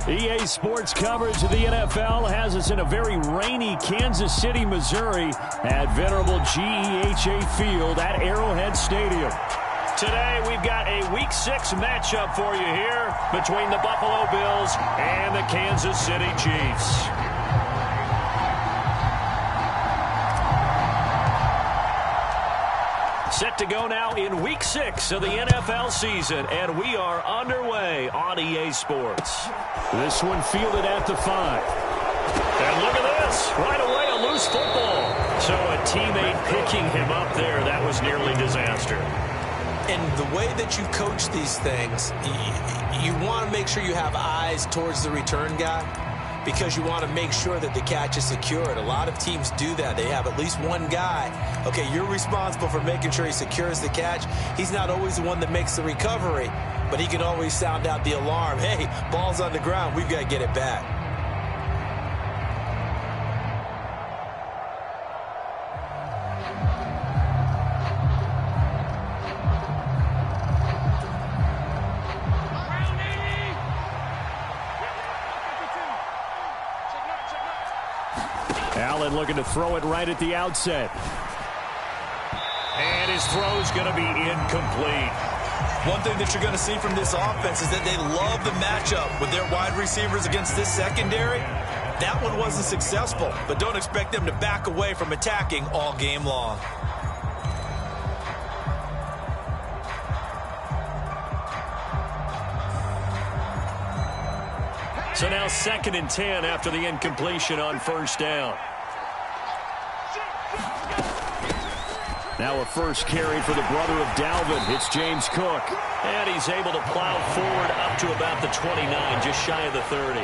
EA Sports coverage of the NFL has us in a very rainy Kansas City, Missouri at venerable GEHA Field at Arrowhead Stadium. Today, we've got a Week 6 matchup for you here between the Buffalo Bills and the Kansas City Chiefs. Set to go now in Week 6 of the NFL season, and we are underway on EA Sports. This one fielded at the 5. And look at this. Right away, a loose football. So a teammate picking him up there, that was nearly disaster. And the way that you coach these things, you want to make sure you have eyes towards the return guy because you want to make sure that the catch is secured. A lot of teams do that. They have at least one guy. Okay, you're responsible for making sure he secures the catch. He's not always the one that makes the recovery, but he can always sound out the alarm. Hey, ball's on the ground. We've got to get it back. Allen looking to throw it right at the outset. And his throw's going to be incomplete. One thing that you're going to see from this offense is that they love the matchup with their wide receivers against this secondary. That one wasn't successful, but don't expect them to back away from attacking all game long. So now 2nd and 10 after the incompletion on first down. Now a first carry for the brother of Dalvin. It's James Cook. And he's able to plow forward up to about the 29, just shy of the 30.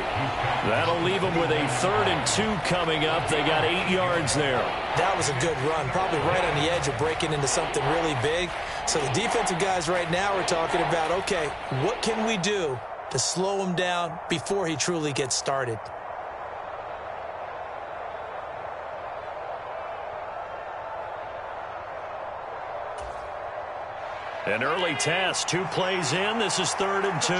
That'll leave them with a 3rd and 2 coming up. They got 8 yards there. That was a good run, probably right on the edge of breaking into something really big. So the defensive guys right now are talking about, okay, what can we do to slow him down before he truly gets started? An early test, 2 plays in. This is 3rd and 2.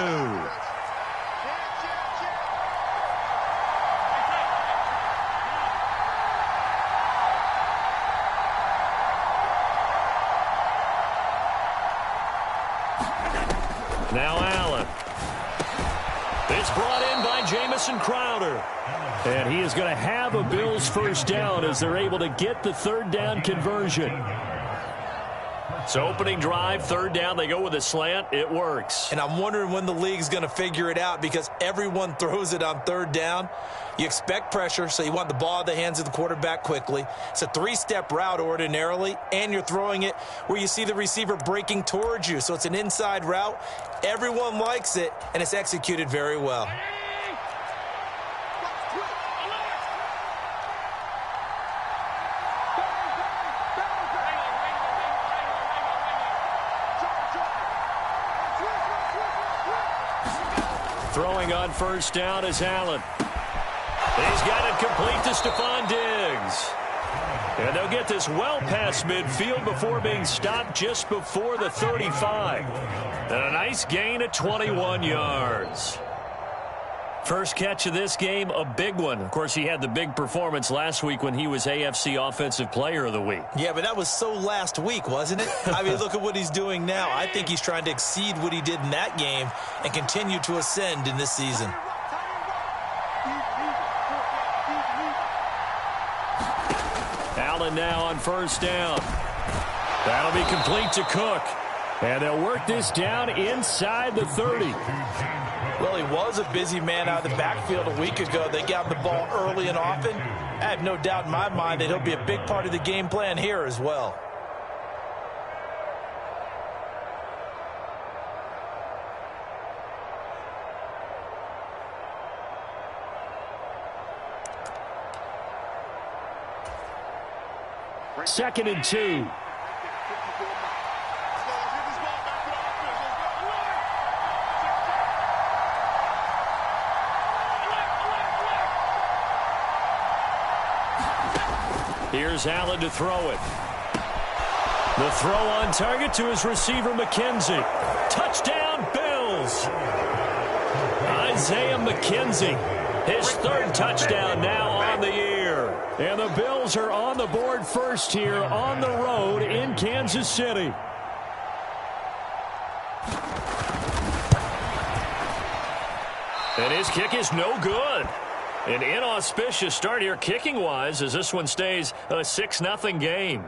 Now Allen. It's brought in by Jamison Crowder. And he is going to have a Bills first down as they're able to get the 3rd down conversion. So opening drive, 3rd down, they go with a slant. It works. And I'm wondering when the league's going to figure it out because everyone throws it on 3rd down. You expect pressure, so you want the ball in the hands of the quarterback quickly. It's a 3-step route ordinarily, and you're throwing it where you see the receiver breaking towards you. So it's an inside route. Everyone likes it, and it's executed very well. Throwing on first down is Allen. He's got it complete to Stephon Diggs. And they'll get this well past midfield before being stopped just before the 35. And a nice gain of 21 yards. First catch of this game, a big one. Of course, he had the big performance last week when he was AFC Offensive Player of the Week. Yeah, but that was so last week, wasn't it? I mean, look at what he's doing now. I think he's trying to exceed what he did in that game and continue to ascend in this season. Allen now on first down. That'll be complete to Cook. And they'll work this down inside the 30. Well, he was a busy man out of the backfield a week ago. They got the ball early and often. I have no doubt in my mind that he'll be a big part of the game plan here as well. Second and 2. Here's Allen to throw it. The throw on target to his receiver, McKenzie. Touchdown, Bills. Isaiah McKenzie. His third touchdown now on the year. And the Bills are on the board first here on the road in Kansas City. And his kick is no good. An inauspicious start here kicking-wise as this one stays a 6-0 game.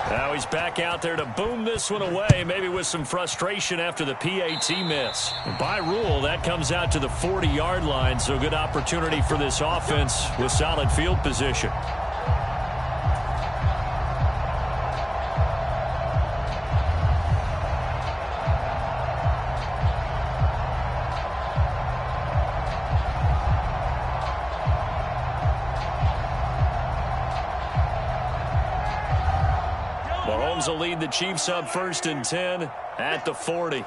Now he's back out there to boom this one away, maybe with some frustration after the PAT miss. By rule, that comes out to the 40-yard line, so good opportunity for this offense with solid field position. Mahomes will lead the Chiefs up 1st and 10 at the 40.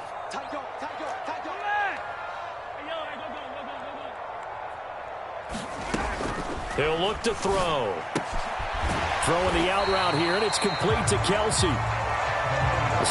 He'll look to throw. Throwing the out route here, and it's complete to Kelsey.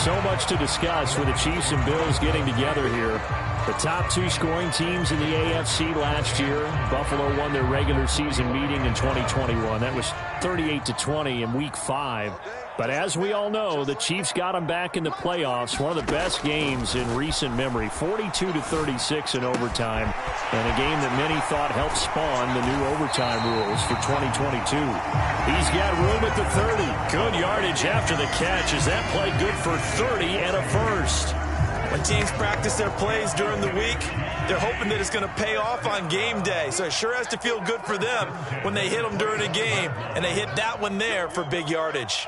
So much to discuss with the Chiefs and Bills getting together here. The top two scoring teams in the AFC last year. Buffalo won their regular season meeting in 2021. That was 38-20 in Week 5. But as we all know, the Chiefs got them back in the playoffs. One of the best games in recent memory. 42-36 in overtime. And a game that many thought helped spawn the new overtime rules for 2022. He's got room at the 30. Good yardage after the catch. Is that play good for 30 and a first? When teams practice their plays during the week, they're hoping that it's going to pay off on game day. So it sure has to feel good for them when they hit them during a game. And they hit that one there for big yardage.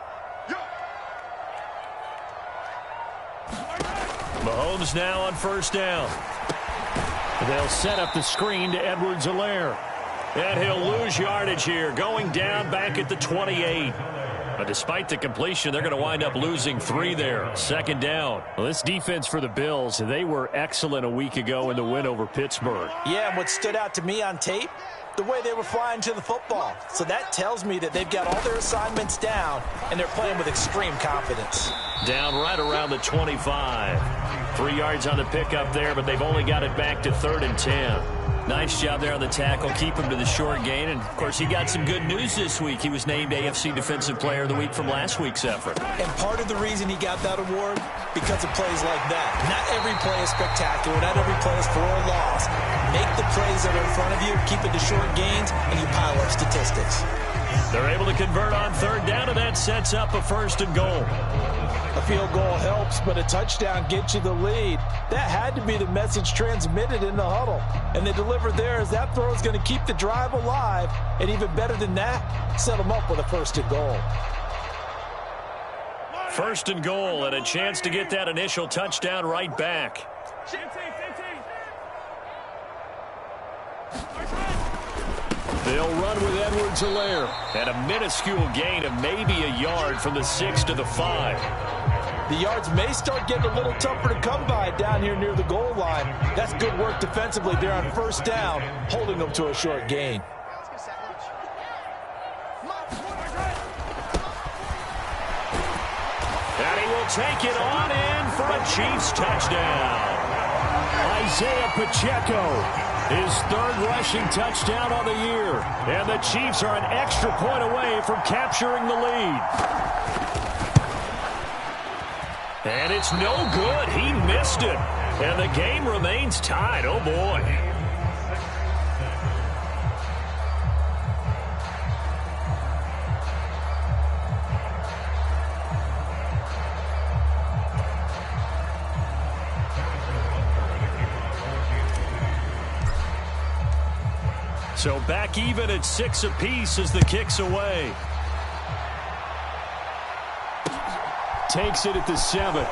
Mahomes now on 1st down. They'll set up the screen to Edwards-Helaire. And he'll lose yardage here, going down back at the 28. But despite the completion, they're going to wind up losing 3 there. 2nd down. Well, this defense for the Bills, they were excellent a week ago in the win over Pittsburgh. Yeah, and what stood out to me on tape, the way they were flying to the football. So that tells me that they've got all their assignments down, and they're playing with extreme confidence. Down right around the 25. 3 yards on the pickup there, but they've only got it back to 3rd and 10. Nice job there on the tackle. Keep him to the short gain. And, of course, he got some good news this week. He was named AFC Defensive Player of the Week from last week's effort. And part of the reason he got that award, because of plays like that. Not every play is spectacular. Not every play is for a loss. Make the plays that are in front of you, keep it to short gains, and you pile up statistics. They're able to convert on 3rd down, and that sets up a 1st and goal. A field goal helps, but a touchdown gets you the lead. That had to be the message transmitted in the huddle. And they delivered there as that throw is going to keep the drive alive. And even better than that, set them up with a 1st and goal. 1st and goal, and a chance to get that initial touchdown right back. They'll run with Edwards-Helaire. And a minuscule gain of maybe a yard from the 6 to the 5. The yards may start getting a little tougher to come by down here near the goal line. That's good work defensively there on 1st down, holding them to a short gain. And he will take it on in for a Chiefs touchdown. Isaiah Pacheco. His 3rd rushing touchdown on the year. And the Chiefs are an extra point away from capturing the lead. And it's no good. He missed it. And the game remains tied. Oh, boy. So back even at 6 apiece as the kick's away. Takes it at the 7.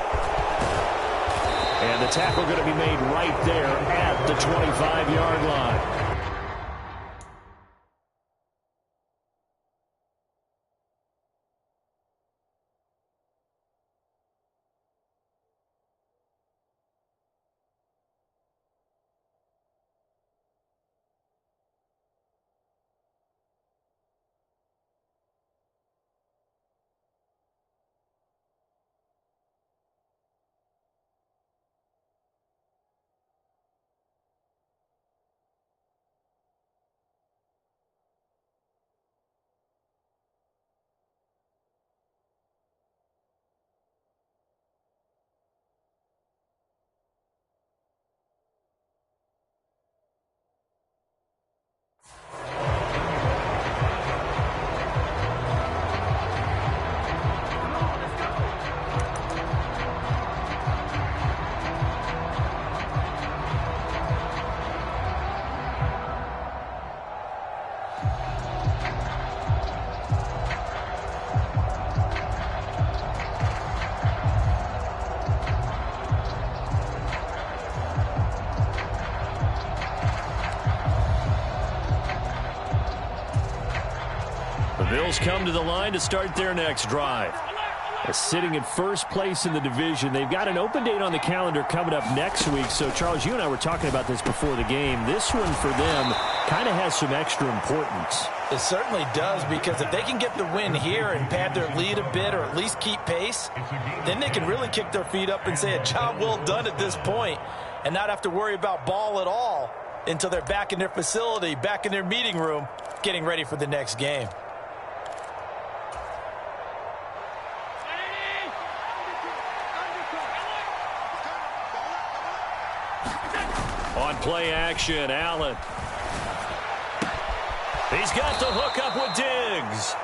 And the tackle going to be made right there at the 25-yard line. Bills come to the line to start their next drive. Sitting in first place in the division. They've got an open date on the calendar coming up next week. So, Charles, you and I were talking about this before the game. This one for them kind of has some extra importance. It certainly does, because if they can get the win here and pad their lead a bit or at least keep pace, then they can really kick their feet up and say a job well done at this point and not have to worry about ball at all until they're back in their facility, back in their meeting room, getting ready for the next game. On play action, Allen. He's got the hook up with Diggs.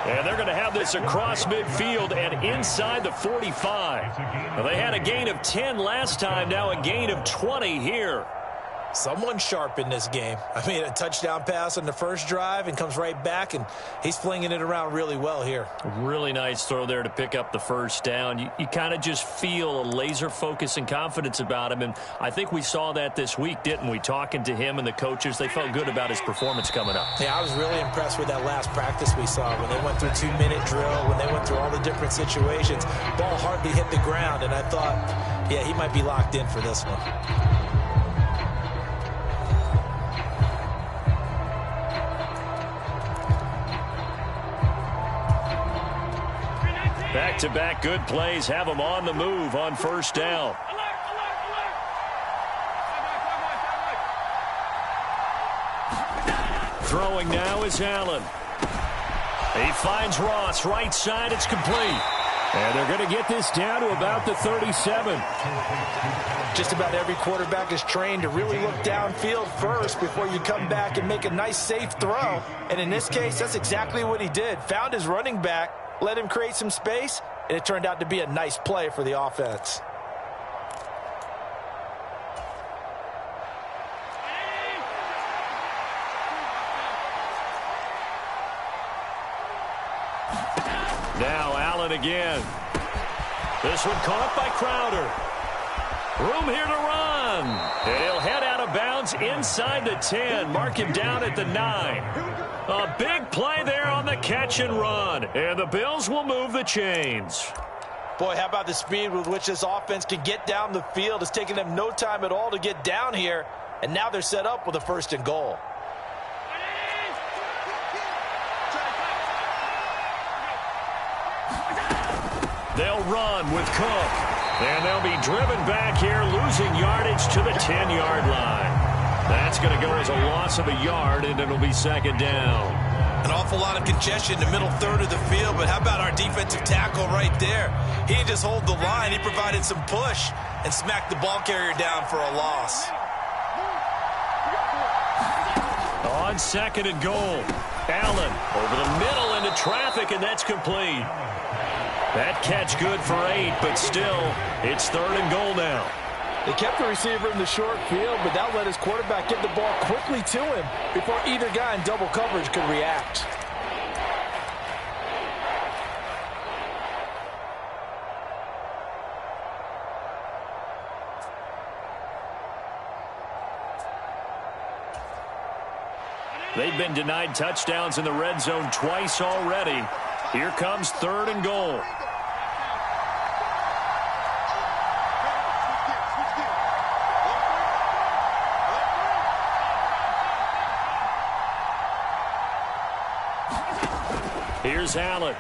And they're going to have this across midfield and inside the 45. Well, they had a gain of 10 last time, now a gain of 20 here. Someone sharp in this game. I mean, a touchdown pass on the first drive and comes right back, and he's flinging it around really well here. Really nice throw there to pick up the first down. You kind of just feel a laser focus and confidence about him, and I think we saw that this week, didn't we? Talking to him and the coaches, they felt good about his performance coming up. Yeah, I was really impressed with that last practice we saw when they went through 2-minute drill, when they went through all the different situations. Ball hardly hit the ground, and I thought, yeah, he might be locked in for this one. Back-to-back good plays have them on the move on first down. Throwing now is Allen. He finds Ross right side. It's complete. And they're going to get this down to about the 37. Just about every quarterback is trained to really look downfield first before you come back and make a nice, safe throw. And in this case, that's exactly what he did. Found his running back, let him create some space, and it turned out to be a nice play for the offense. Now Allen again. This one caught by Crowder. Room here to run. And he'll head out of bounds inside the 10. Mark him down at the 9. A big play there on the catch and run. And the Bills will move the chains. Boy, how about the speed with which this offense can get down the field? It's taken them no time at all to get down here. And now they're set up with a 1st and goal. They'll run with Cook. And they'll be driven back here, losing yardage to the 10-yard line. That's going to go as a loss of a yard, and it'll be 2nd down. An awful lot of congestion in the middle third of the field, but how about our defensive tackle right there? He didn't just hold the line. He provided some push and smacked the ball carrier down for a loss. On 2nd and goal, Allen over the middle into traffic, and that's complete. That catch good for 8, but still, it's 3rd and goal now. They kept the receiver in the short field, but that let his quarterback get the ball quickly to him before either guy in double coverage could react. They've been denied touchdowns in the red zone twice already. Here comes 3rd and goal. Here's Allen.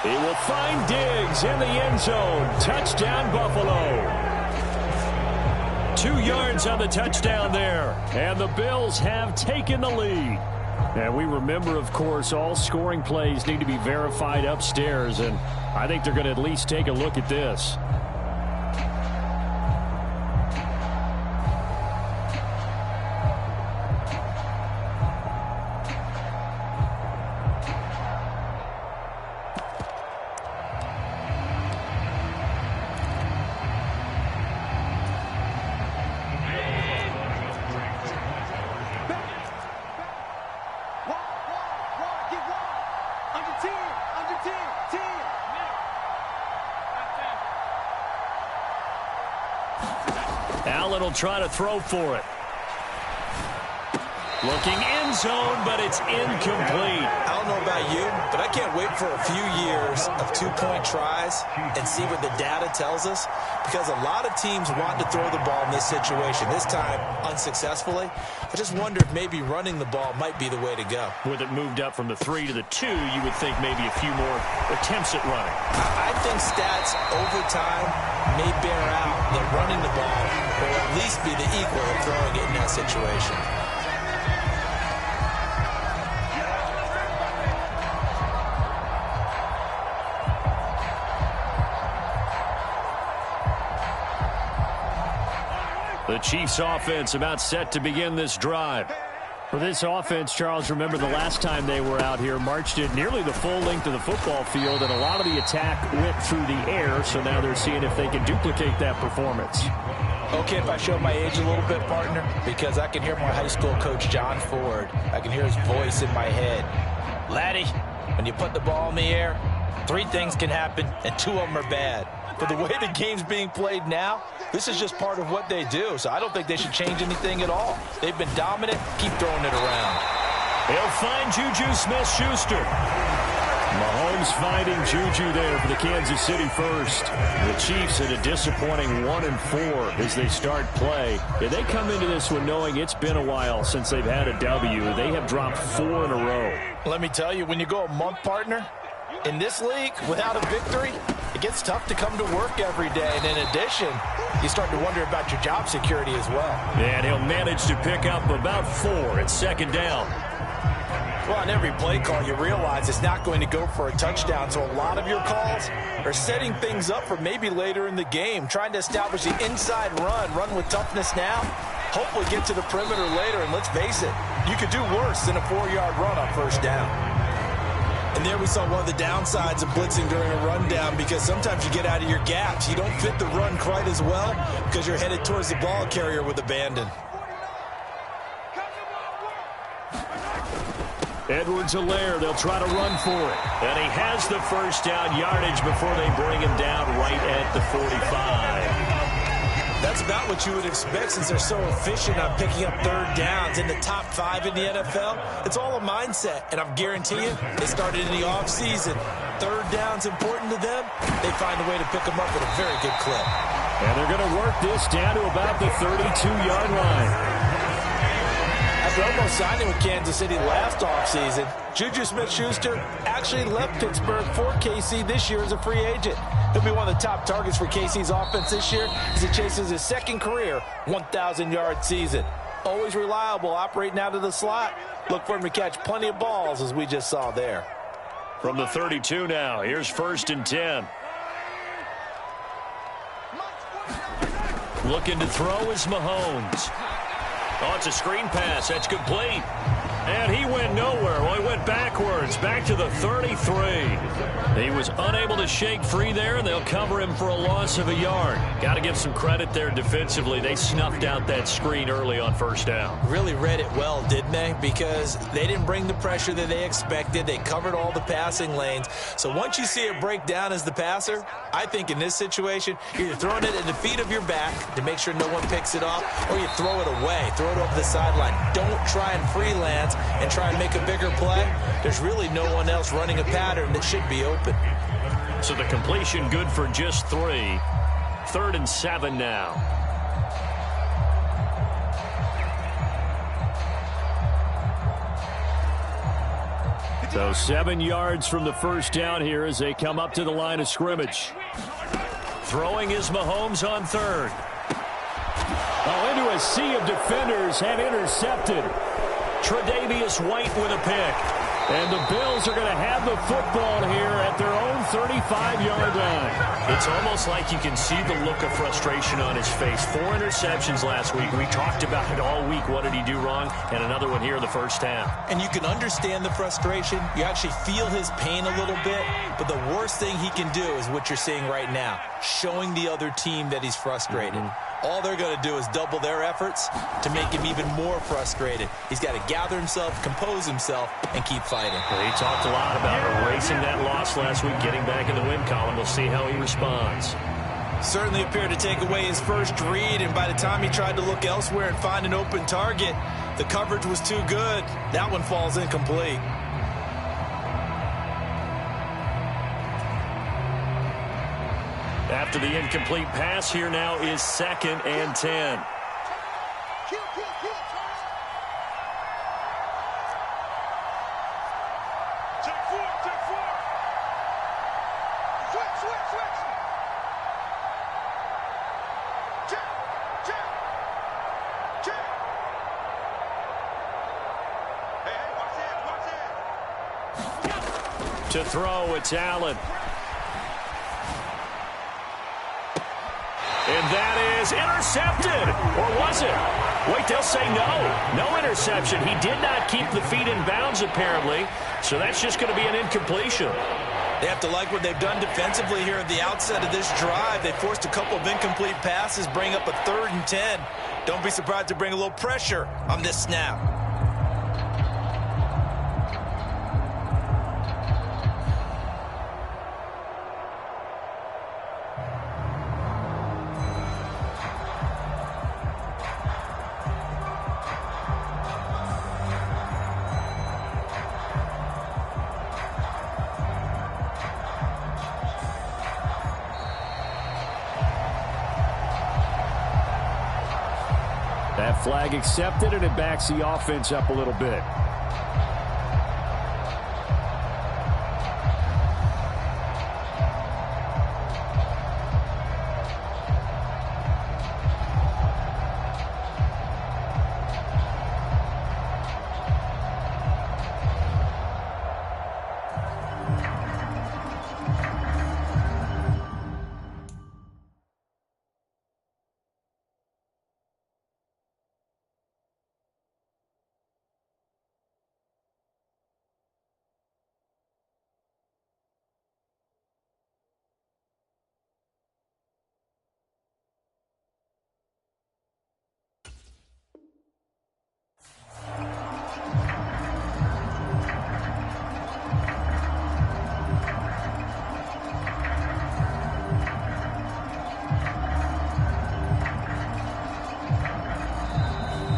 He will find Diggs in the end zone. Touchdown, Buffalo. 2 yards on the touchdown there. And the Bills have taken the lead. And we remember, of course, all scoring plays need to be verified upstairs. And I think they're going to at least take a look at this. Allen will try to throw for it. Looking end zone, but it's incomplete. I don't know about you, but I can't wait for a few years of two-point tries and see what the data tells us, because a lot of teams want to throw the ball in this situation, this time unsuccessfully. I just wonder if maybe running the ball might be the way to go. With it moved up from the 3 to the 2, you would think maybe a few more attempts at running. I think stats over time may bear out that running the ball will at least be the equal of throwing it in that situation. The Chiefs offense about set to begin this drive. For this offense, Charles, remember the last time they were out here, marched it nearly the full length of the football field, and a lot of the attack went through the air, so now they're seeing if they can duplicate that performance. Okay, if I show my age a little bit, partner, because I can hear my high school coach, John Ford. I can hear his voice in my head. Laddie, when you put the ball in the air, 3 things can happen, and 2 of them are bad. But the way the game's being played now, this is just part of what they do. So I don't think they should change anything at all. They've been dominant. Keep throwing it around. He'll find Juju Smith-Schuster. Mahomes finding Juju there for the Kansas City first. The Chiefs at a disappointing 1-4 as they start play. Yeah, they come into this one knowing it's been a while since they've had a W. They have dropped 4 in a row. Let me tell you, when you go a month, partner, in this league, without a victory, it gets tough to come to work every day. And in addition, you start to wonder about your job security as well. And he'll manage to pick up about 4 at second down. Well, on every play call, you realize it's not going to go for a touchdown. So a lot of your calls are setting things up for maybe later in the game, trying to establish the inside run with toughness now. Hopefully get to the perimeter later. And let's face it, you could do worse than a 4-yard run on first down. And there we saw one of the downsides of blitzing during a rundown, because sometimes you get out of your gaps. You don't fit the run quite as well because you're headed towards the ball carrier with abandon. Edwards-Helaire, they'll try to run for it. And he has the first down yardage before they bring him down right at the 45. That's about what you would expect since they're so efficient on picking up third downs in the top 5 in the NFL. It's all a mindset, and I'm guaranteeing you, they started in the offseason. Third down's important to them. They find a way to pick them up at a very good clip. And they're going to work this down to about the 32-yard line. After almost signing with Kansas City last offseason, Juju Smith-Schuster actually left Pittsburgh for KC this year as a free agent. He'll be one of the top targets for KC's offense this year as he chases his second career 1,000-yard season. Always reliable, operating out of the slot. Look for him to catch plenty of balls, as we just saw there. From the 32 now, here's 1st and 10. Looking to throw is Mahomes. Oh, it's a screen pass. That's complete. And he went nowhere. Well, he went backwards, back to the 33. He was unable to shake free there, and they'll cover him for a loss of a yard. Got to give some credit there defensively. They snuffed out that screen early on first down. Really read it well, didn't they? Because they didn't bring the pressure that they expected. They covered all the passing lanes. So once you see it break down as the passer, I think in this situation, you're either throwing it at the feet of your back to make sure no one picks it off, or you throw it away, throw it over the sideline. Don't try and freelance and try and make a bigger play. There's really no one else running a pattern that should be open. So the completion good for just 3. 3rd and 7 now. So 7 yards from the first down here as they come up to the line of scrimmage. Throwing is Mahomes on 3rd. Oh, into a sea of defenders and intercepted. Tre'Davious White with a pick. And the Bills are going to have the football here at their own 35-yard line. It's almost like you can see the look of frustration on his face. 4 interceptions last week. We talked about it all week. What did he do wrong? And another one here in the first half. And you can understand the frustration. You actually feel his pain a little bit. But the worst thing he can do is what you're seeing right now, showing the other team that he's frustrated. All they're going to do is double their efforts to make him even more frustrated. He's got to gather himself, compose himself, and keep fighting. Well, he talked a lot about erasing that loss last week, getting back in the win column. We'll see how he responds. Certainly appeared to take away his first read, and by the time he tried to look elsewhere and find an open target, The coverage was too good. That one falls incomplete. After the incomplete pass, here now is 2nd and 10. To throw, it's Allen. And that is intercepted. Or was it? Wait, they'll say no. No interception. He did not keep the feet in bounds, apparently. So that's just going to be an incompletion. They have to like what they've done defensively here at the outset of this drive. They forced a couple of incomplete passes, bring up a 3rd and 10. Don't be surprised to bring a little pressure on this snap. That flag accepted, and it backs the offense up a little bit.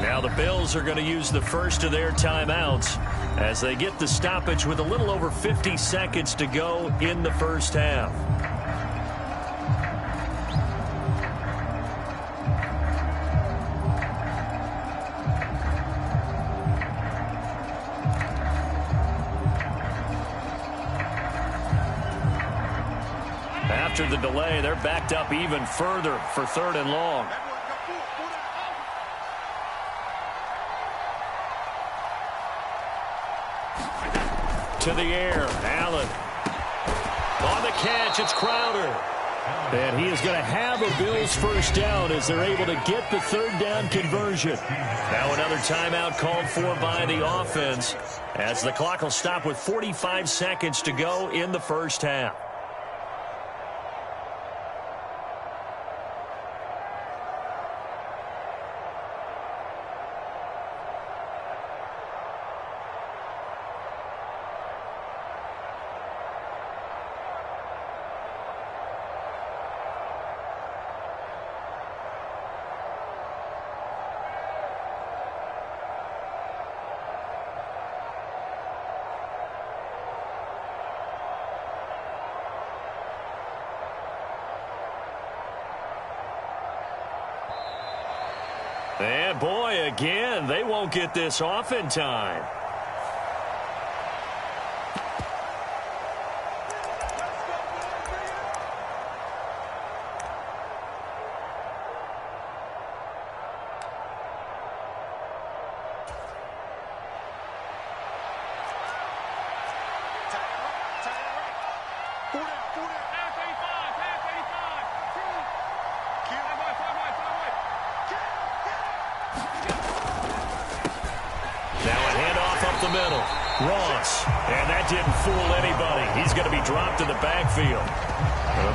Now the Bills are going to use the first of their timeouts as they get the stoppage with a little over 50 seconds to go in the first half. After the delay, they're backed up even further for 3rd and long. To the air, Allen. On the catch, it's Crowder. And he is going to have a Bills first down as they're able to get the 3rd down conversion. Now another timeout called for by the offense as the clock will stop with 45 seconds to go in the first half. And boy, again, they won't get this off in time. The middle. Ross. And that didn't fool anybody. He's going to be dropped in the backfield.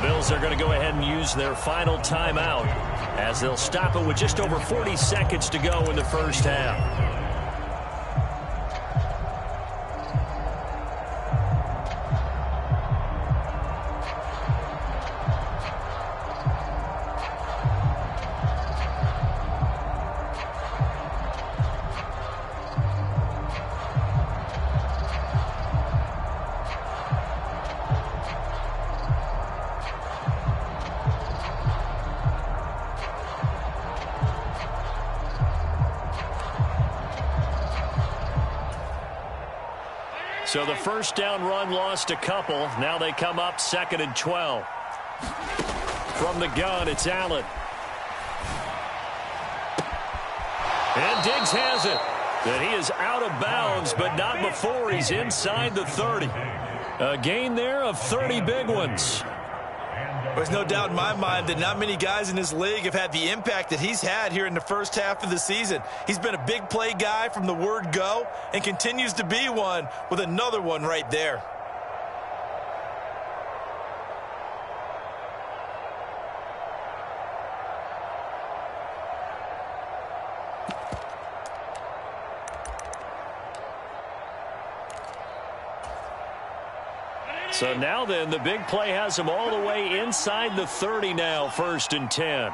The Bills are going to go ahead and use their final timeout as they'll stop it with just over 40 seconds to go in the first half. So the first down run lost a couple. Now they come up 2nd and 12. From the gun, it's Allen. And Diggs has it. And he is out of bounds, but not before he's inside the 30. A gain there of 30 big ones. There's no doubt in my mind that not many guys in this league have had the impact that he's had here in the first half of the season. He's been a big play guy from the word go and continues to be one with another one right there. So now then, the big play has him all the way inside the 30 now, 1st and 10.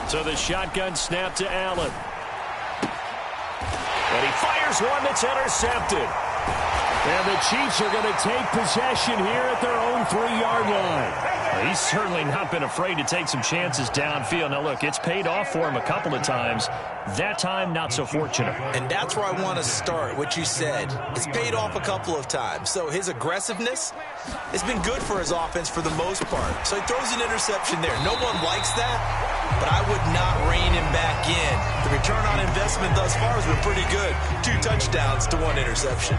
So the shotgun snap to Allen. And he fires one that's intercepted. And the Chiefs are going to take possession here at their own 3-yard line. He's certainly not been afraid to take some chances downfield. Now, look, it's paid off for him a couple of times. That time, not so fortunate. And that's where I want to start, what you said. It's paid off a couple of times. So his aggressiveness has been good for his offense for the most part. So he throws an interception there. No one likes that, but I would not rein him back in. The return on investment thus far has been pretty good. 2 touchdowns to 1 interception.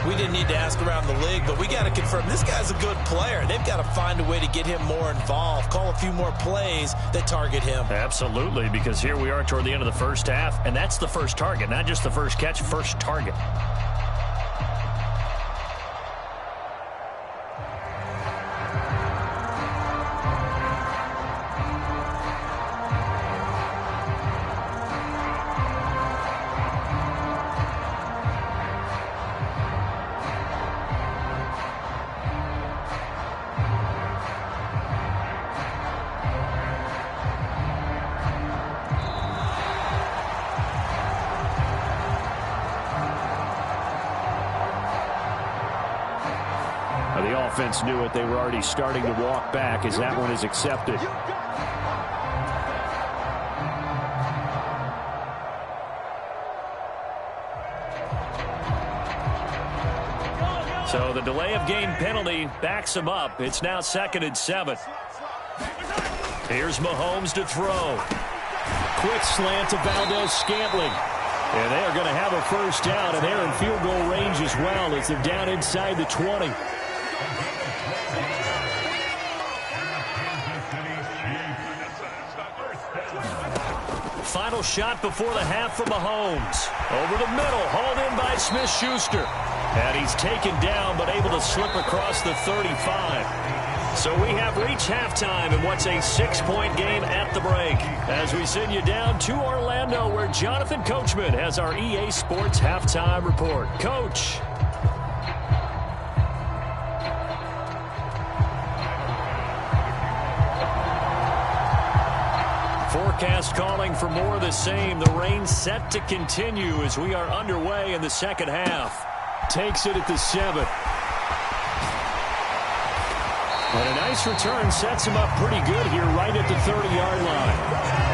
We didn't need to ask around the league, but we got to confirm this guy's a good player. They've got to find a way to get him more involved, call a few more plays that target him. Absolutely, because here we are toward the end of the first half, and that's the first target, not just the first catch, first target. The offense knew it. They were already starting to walk back as that one is accepted. So the delay of game penalty backs him up. It's now 2nd and 7. Here's Mahomes to throw. Quick slant to Valdez-Scantling. And they are going to have a first down, and they're in field goal range as well as they're down inside the 20. Final shot before the half for Mahomes. Over the middle, hauled in by Smith-Schuster. And he's taken down, but able to slip across the 35. So we have reached halftime in what's a 6-point game at the break. As we send you down to Orlando, where Jonathan Coachman has our EA Sports Halftime Report. Coach. Forecast calling for more of the same. The rain set to continue as we are underway in the second half. Takes it at the 7. And a nice return sets him up pretty good here right at the 30-yard line.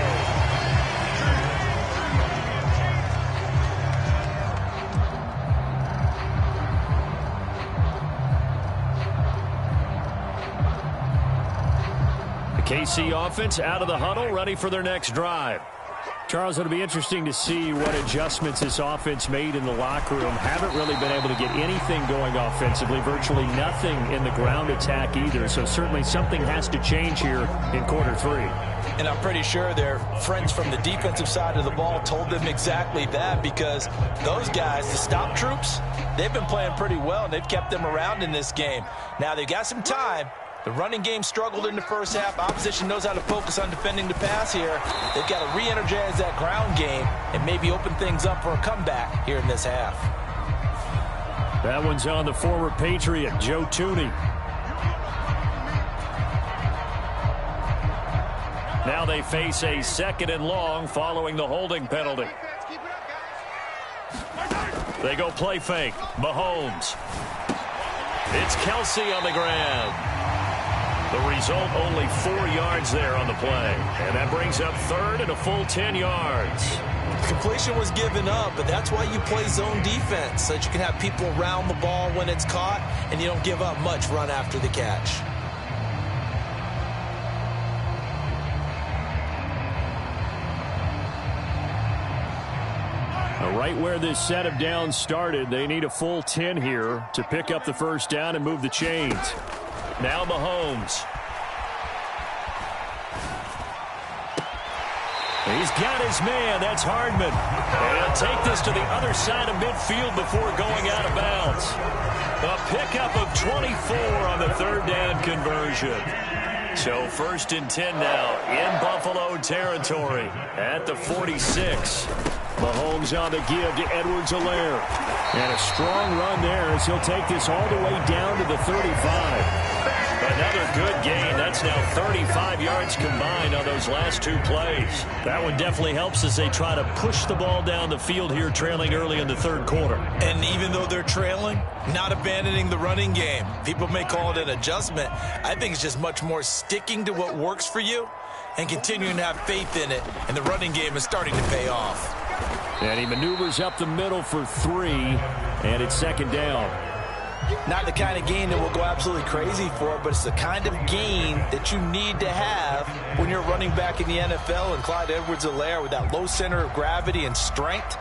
KC offense out of the huddle, ready for their next drive. Charles, it'll be interesting to see what adjustments this offense made in the locker room. Haven't really been able to get anything going offensively, virtually nothing in the ground attack either. So certainly something has to change here in quarter 3. And I'm pretty sure their friends from the defensive side of the ball told them exactly that, because those guys, the stop troops, they've been playing pretty well, and they've kept them around in this game. Now they've got some time. The running game struggled in the first half. Opposition knows how to focus on defending the pass here. They've got to re-energize that ground game and maybe open things up for a comeback here in this half. That one's on the former Patriot, Joe Tooney. Now they face a 2nd and long following the holding penalty. They go play fake. Mahomes. It's Kelsey on the ground. The result, only 4 yards there on the play. And that brings up 3rd and a full 10 yards. Completion was given up, but that's why you play zone defense, so that you can have people around the ball when it's caught, and you don't give up much run after the catch. Right where this set of downs started, they need a full 10 here to pick up the first down and move the chains. Now Mahomes. He's got his man. That's Hardman. And he'll take this to the other side of midfield before going out of bounds. A pickup of 24 on the third down conversion. So 1st and 10 now in Buffalo territory at the 46. Mahomes on the give to Edwards-Helaire. And a strong run there as he'll take this all the way down to the 35. Another good gain. That's now 35 yards combined on those last 2 plays. That one definitely helps as they try to push the ball down the field here, trailing early in the 3rd quarter. And even though they're trailing, not abandoning the running game. People may call it an adjustment. I think it's just much more sticking to what works for you and continuing to have faith in it. And the running game is starting to pay off. And he maneuvers up the middle for 3, and it's 2nd down. Not the kind of gain that we'll go absolutely crazy for, but it's the kind of gain that you need to have when you're running back in the NFL. And Clyde Edwards-Helaire, with that low center of gravity and strength,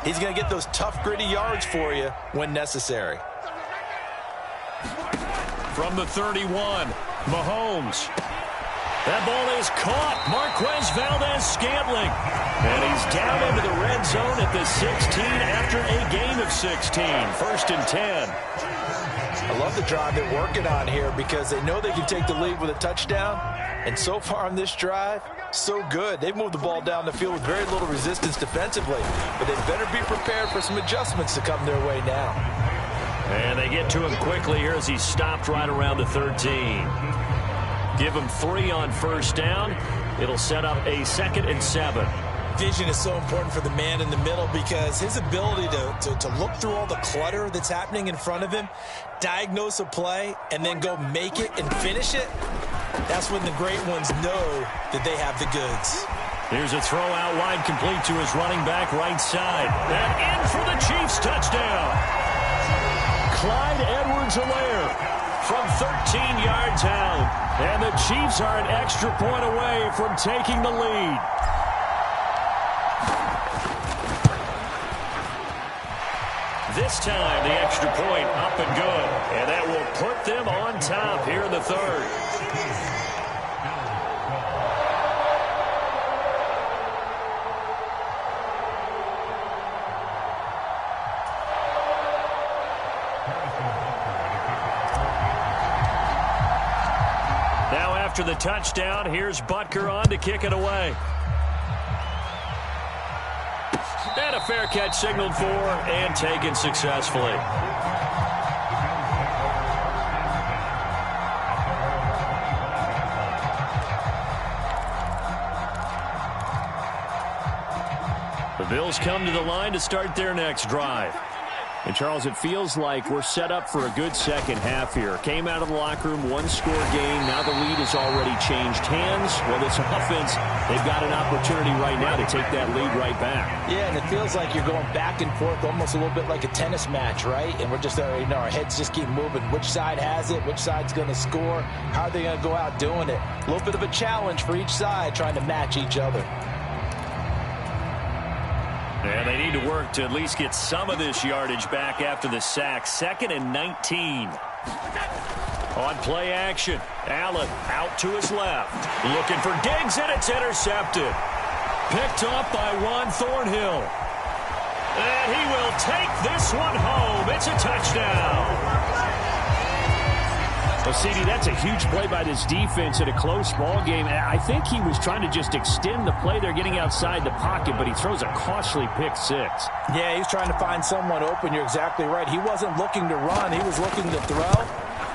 he's going to get those tough, gritty yards for you when necessary. From the 31, Mahomes. That ball is caught. Marquez Valdez-Scantling. And he's down into the red zone at the 16 after a gain of 16. 1st and 10. I love the drive they're working on here because they know they can take the lead with a touchdown. And so far on this drive, so good. They've moved the ball down the field with very little resistance defensively. But they better be prepared for some adjustments to come their way now. And they get to him quickly here as he stopped right around the 13. Give him 3 on 1st down. It'll set up a 2nd and 7. Vision is so important for the man in the middle because his ability to look through all the clutter that's happening in front of him, diagnose a play, and then go make it and finish it, that's when the great ones know that they have the goods. Here's a throw out wide, complete to his running back right side. And in for the Chiefs touchdown. Clyde Edwards-Helaire from 13 yards out. And the Chiefs are an extra point away from taking the lead. This time, the extra point up and good. And that will put them on top here in the 3rd. Now after the touchdown, here's Butker on to kick it away. And a fair catch signaled for and taken successfully. The Bills come to the line to start their next drive. And, Charles, it feels like we're set up for a good second half here. Came out of the locker room, 1-score game. Now the lead has already changed hands. Well, this offense, they've got an opportunity right now to take that lead right back. Yeah, and it feels like you're going back and forth almost a little bit like a tennis match, right? And we're just, our heads just keep moving. Which side has it? Which side's going to score? How are they going to go out doing it? A little bit of a challenge for each side trying to match each other. And they need to work to at least get some of this yardage back after the sack. 2nd and 19. On play action, Allen out to his left. Looking for Diggs, and it's intercepted. Picked up by Juan Thornhill. And he will take this one home. It's a touchdown. Well, CD, that's a huge play by this defense in a close ball game. I think he was trying to just extend the play. They're getting outside the pocket, but he throws a costly pick 6. Yeah, he's trying to find someone open. You're exactly right. He wasn't looking to run. He was looking to throw.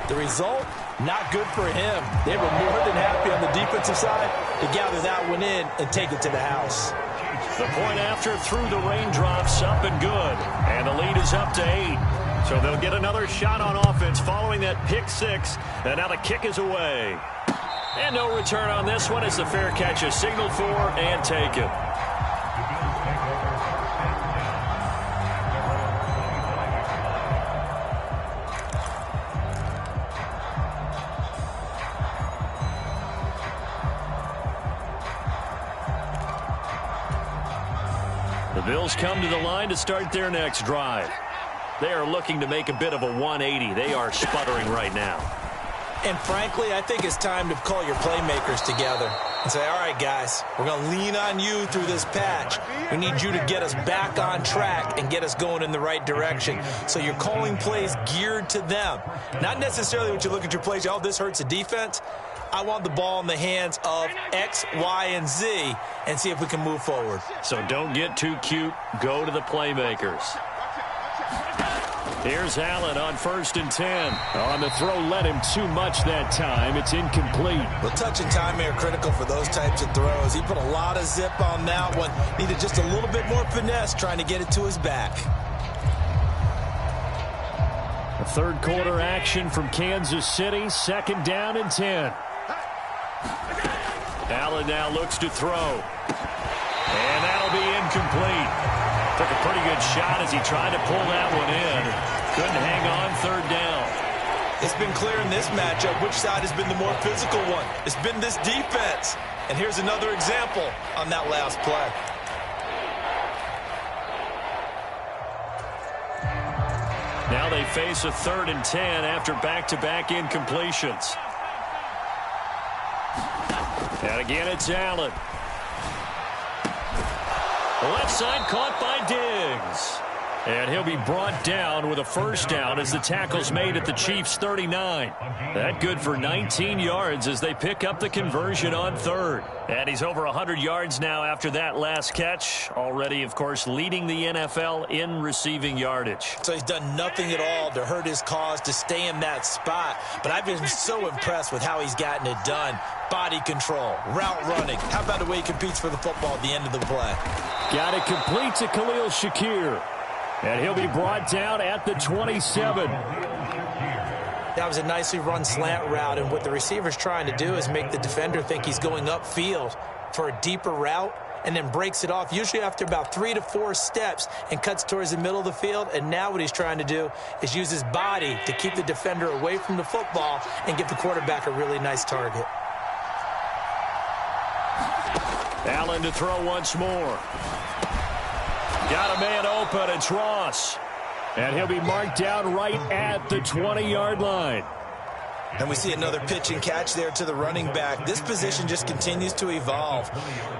The result, not good for him. They were more than happy on the defensive side to gather that one in and take it to the house. The point after through the raindrops, up and good. And the lead is up to 8. So they'll get another shot on offense following that pick 6. And now the kick is away. And no return on this one as the fair catch is signaled for and taken. The Bills come to the line to start their next drive. They are looking to make a bit of a 180. They are sputtering right now. And frankly, I think it's time to call your playmakers together and say, all right, guys, we're going to lean on you through this patch. We need you to get us back on track and get us going in the right direction. So you're calling plays geared to them. Not necessarily what you look at your plays, oh, this hurts the defense. I want the ball in the hands of X, Y, and Z and see if we can move forward. So don't get too cute. Go to the playmakers. Here's Allen on 1st and 10. On the throw, led him too much that time. It's incomplete. Well, touch and timing are critical for those types of throws. He put a lot of zip on that one. Needed just a little bit more finesse trying to get it to his back. The third quarter action from Kansas City. 2nd down and 10. Allen now looks to throw. And that'll be incomplete. Took a pretty good shot as he tried to pull that one in. Couldn't hang on 3rd down. It's been clear in this matchup which side has been the more physical one. It's been this defense. And here's another example on that last play. Now they face a 3rd and 10 after back-to-back incompletions. And again, it's Allen. Left side caught by Diggs. And he'll be brought down with a 1st down as the tackle's made at the Chiefs' 39. That good for 19 yards as they pick up the conversion on 3rd. And he's over 100 yards now after that last catch. Already, of course, leading the NFL in receiving yardage. So he's done nothing at all to hurt his cause to stay in that spot. But I've been so impressed with how he's gotten it done. Body control, route running. How about the way he competes for the football at the end of the play? Got it complete to Khalil Shakir. And he'll be brought down at the 27. That was a nicely run slant route, and what the receiver's trying to do is make the defender think he's going upfield for a deeper route and then breaks it off, usually after about 3 to 4 steps, and cuts towards the middle of the field. And now what he's trying to do is use his body to keep the defender away from the football and give the quarterback a really nice target. Allen to throw once more. Got a man open. It's Ross. And he'll be marked down right at the 20-yard line. And we see another pitch and catch there to the running back. This position just continues to evolve.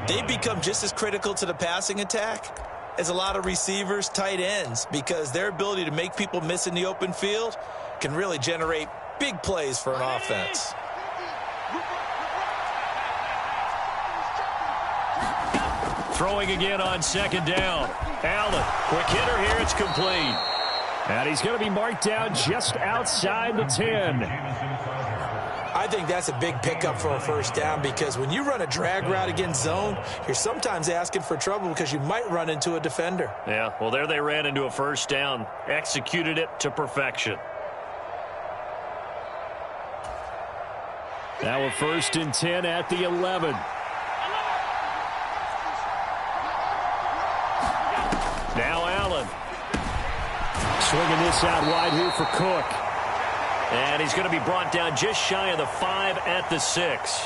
They become just as critical to the passing attack as a lot of receivers, tight ends, because their ability to make people miss in the open field can really generate big plays for an offense. Throwing again on 2nd down. Allen, quick hitter here, it's complete. And he's going to be marked down just outside the 10. I think that's a big pickup for a 1st down, because when you run a drag route against zone, you're sometimes asking for trouble because you might run into a defender. Yeah, well, there they ran into a 1st down. Executed it to perfection. Now a 1st and 10 at the 11. Now Allen. Swinging this out wide here for Cook. And he's going to be brought down just shy of the 5 at the 6.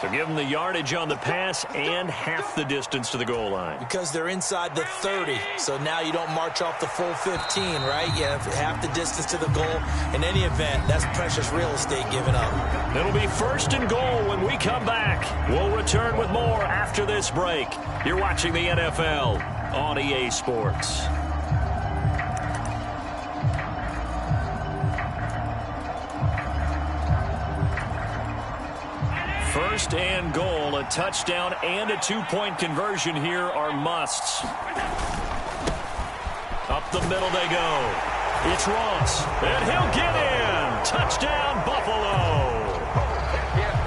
So give him the yardage on the pass and half the distance to the goal line. Because they're inside the 30, so now you don't march off the full 15, right? You have half the distance to the goal. In any event, that's precious real estate given up. It'll be 1st and goal when we come back. We'll return with more after this break. You're watching the NFL on EA Sports. First and goal, a touchdown and a 2-point conversion here are musts. Up the middle they go. It's Ross, and he'll get in. Touchdown, Buffalo.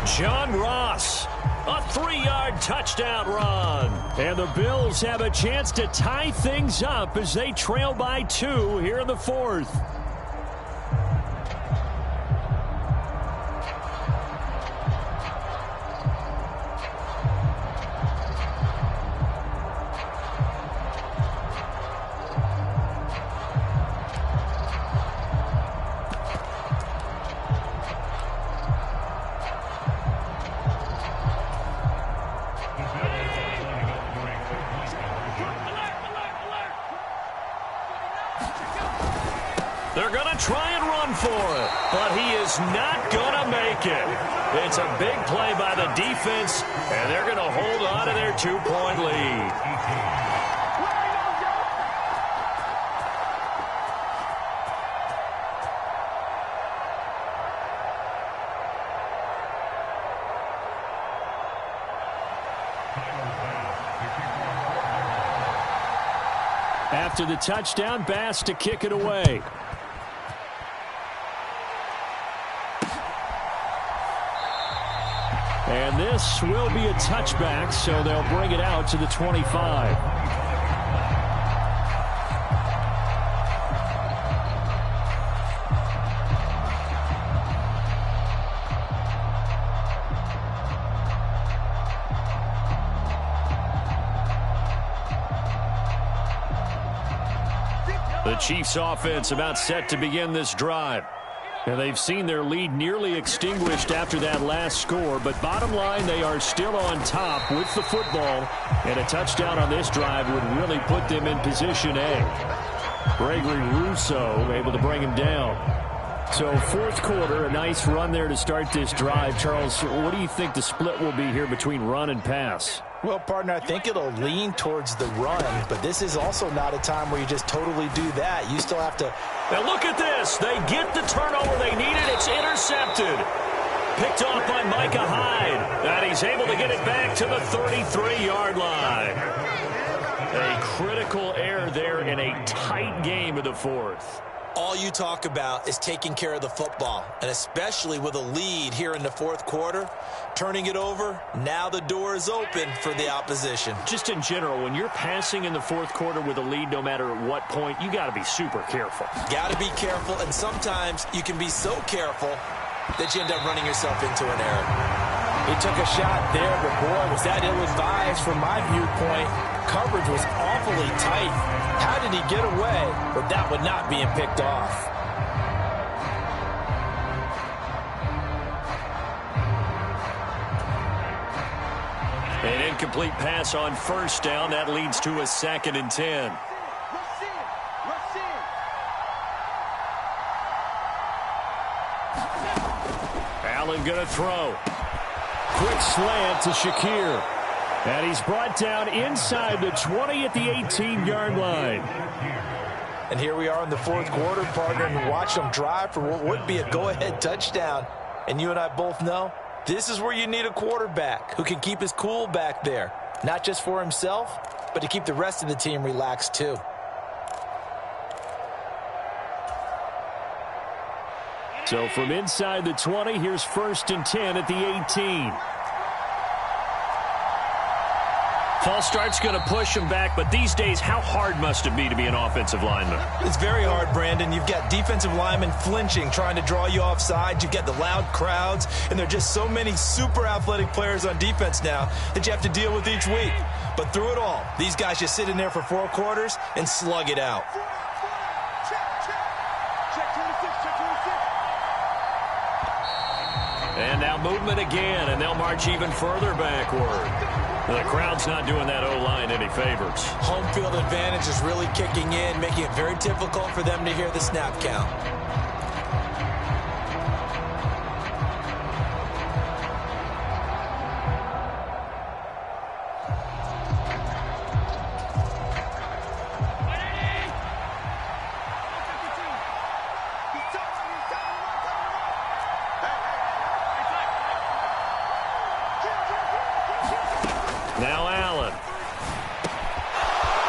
John Ross, a 3-yard touchdown run. And the Bills have a chance to tie things up as they trail by 2 here in the 4th. to try and run for it, but he is not going to make it. It's a big play by the defense, and they're going to hold on to their 2-point lead. After the touchdown, Bass to kick it away. And this will be a touchback, so they'll bring it out to the 25. The Chiefs offense about set to begin this drive. And they've seen their lead nearly extinguished after that last score. But bottom line, they are still on top with the football. And a touchdown on this drive would really put them in position A. Gregory Rousseau able to bring him down. So fourth quarter, a nice run there to start this drive. Charles, what do you think the split will be here between run and pass? Well, partner, I think it'll lean towards the run, but this is also not a time where you just totally do that. You still have to... Now look at this. They get the turnover they needed. It's intercepted. Picked off by Micah Hyde. And he's able to get it back to the 33-yard line. A critical error there in a tight game of the fourth. All you talk about is taking care of the football, and especially with a lead here in the fourth quarter, turning it over, now the door is open for the opposition. Just in general, when you're passing in the fourth quarter with a lead, no matter at what point, you got to be super careful. Got to be careful, and sometimes you can be so careful that you end up running yourself into an error. He took a shot there, but boy, was that ill-advised from my viewpoint. Coverage was awfully tight. How did he get away? But that would not being picked off. An incomplete pass on first down. That leads to a 2nd and 10. Allen going to throw. Quick slant to Shakir. And he's brought down inside the 20 at the 18-yard line. And here we are in the fourth quarter, partner, and watch them drive for what would be a go-ahead touchdown. And you and I both know this is where you need a quarterback who can keep his cool back there. Not just for himself, but to keep the rest of the team relaxed too. So from inside the 20, here's 1st and 10 at the 18. False start's going to push him back, but these days, how hard must it be to be an offensive lineman? It's very hard, Brandon. You've got defensive linemen flinching, trying to draw you off sides. You've got the loud crowds, and there are just so many super athletic players on defense now that you have to deal with each week. But through it all, these guys just sit in there for 4 quarters and slug it out. And now movement again, and they'll march even further backward. The crowd's not doing that O-line any favors. Home field advantage is really kicking in, making it very difficult for them to hear the snap count. Now Allen.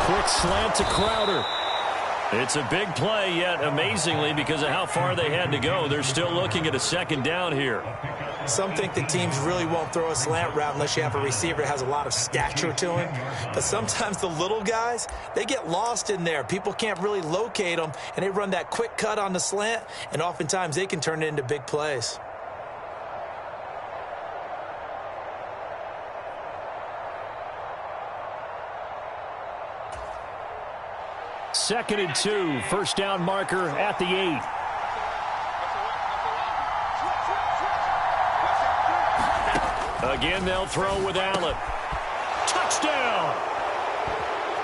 Quick slant to Crowder. It's a big play, yet amazingly, because of how far they had to go, they're still looking at a 2nd down here. Some think the teams really won't throw a slant route unless you have a receiver that has a lot of stature to him. But sometimes the little guys, they get lost in there. People can't really locate them, and they run that quick cut on the slant, and oftentimes they can turn it into big plays. Second and 2, 1st down marker at the 8. Again, they'll throw with Allen. Touchdown!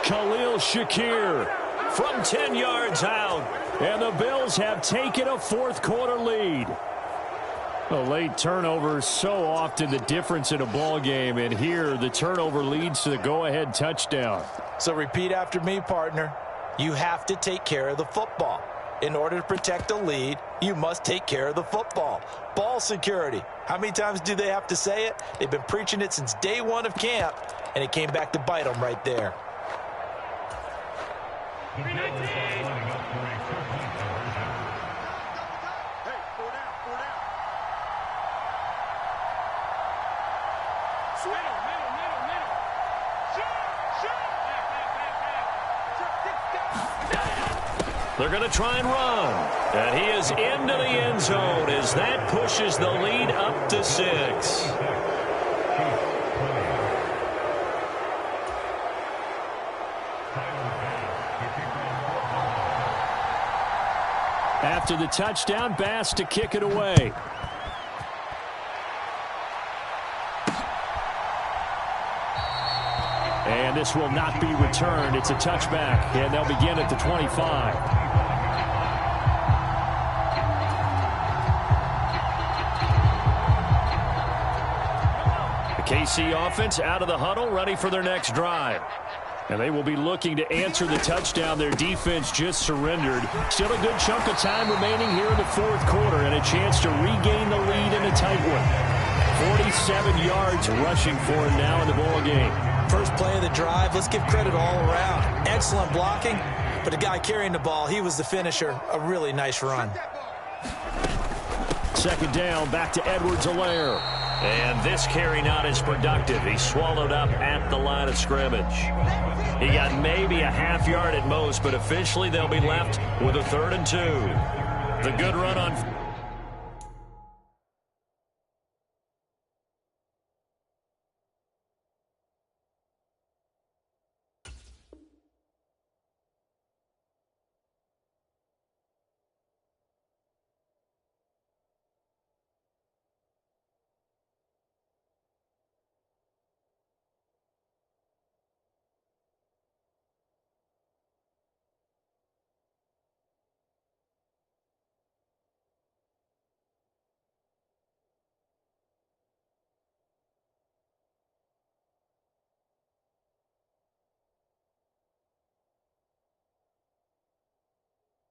Khalil Shakir, from 10 yards out. And the Bills have taken a fourth-quarter lead. A late turnover is so often the difference in a ball game, and here the turnover leads to the go-ahead touchdown. So repeat after me, partner. You have to take care of the football. In order to protect the lead, you must take care of the football. Ball security. How many times do they have to say it? They've been preaching it since day one of camp, and it came back to bite them right there. They're going to try and run. And he is into the end zone as that pushes the lead up to 6. After the touchdown, Bass to kick it away. And this will not be returned. It's a touchback, and they'll begin at the 25. The KC offense out of the huddle, ready for their next drive. And they will be looking to answer the touchdown their defense just surrendered. Still a good chunk of time remaining here in the fourth quarter and a chance to regain the lead in a tight one. 47 yards rushing for him now in the ball game. First play of the drive, let's give credit all around. Excellent blocking, but the guy carrying the ball, he was the finisher. A really nice run. Second down, back to Edwards-Helaire. And this carry not as productive. He's swallowed up at the line of scrimmage. He got maybe a half yard at most, but officially they'll be left with a 3rd and 2. The good run on...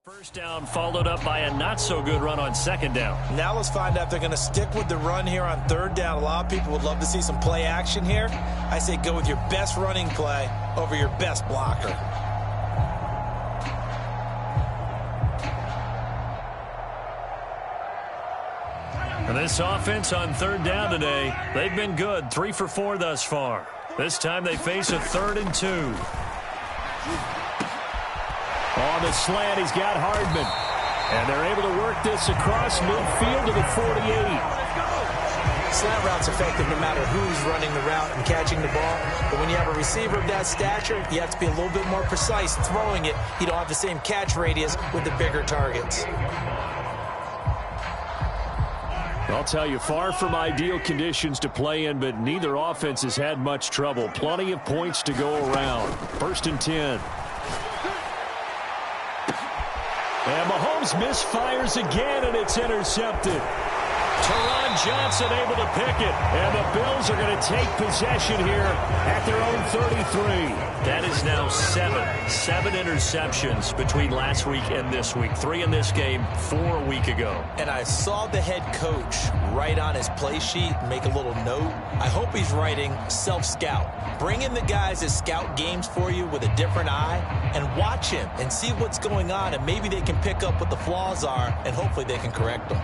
First down followed up by a not-so-good run on second down. Now let's find out if they're going to stick with the run here on third down. A lot of people would love to see some play action here. I say go with your best running play over your best blocker. And this offense on third down today, they've been good. 3 for 4 thus far. This time they face a 3rd and 2. On the slant, he's got Hardman. And they're able to work this across midfield to the 48. Slant route's effective no matter who's running the route and catching the ball. But when you have a receiver of that stature, you have to be a little bit more precise throwing it. You don't have the same catch radius with the bigger targets. I'll tell you, far from ideal conditions to play in, but neither offense has had much trouble. Plenty of points to go around. 1st and 10. And Mahomes misfires again, and it's intercepted. Teron Johnson able to pick it. And the Bills are going to take possession here at their own 33. That is now 7 interceptions between last week and this week. 3 in this game, 4 a week ago. And I saw the head coach write on his play sheet, make a little note. I hope he's writing self-scout. Bring in the guys that scout games for you with a different eye and watch him and see what's going on, and maybe they can pick up what the flaws are, and hopefully they can correct them.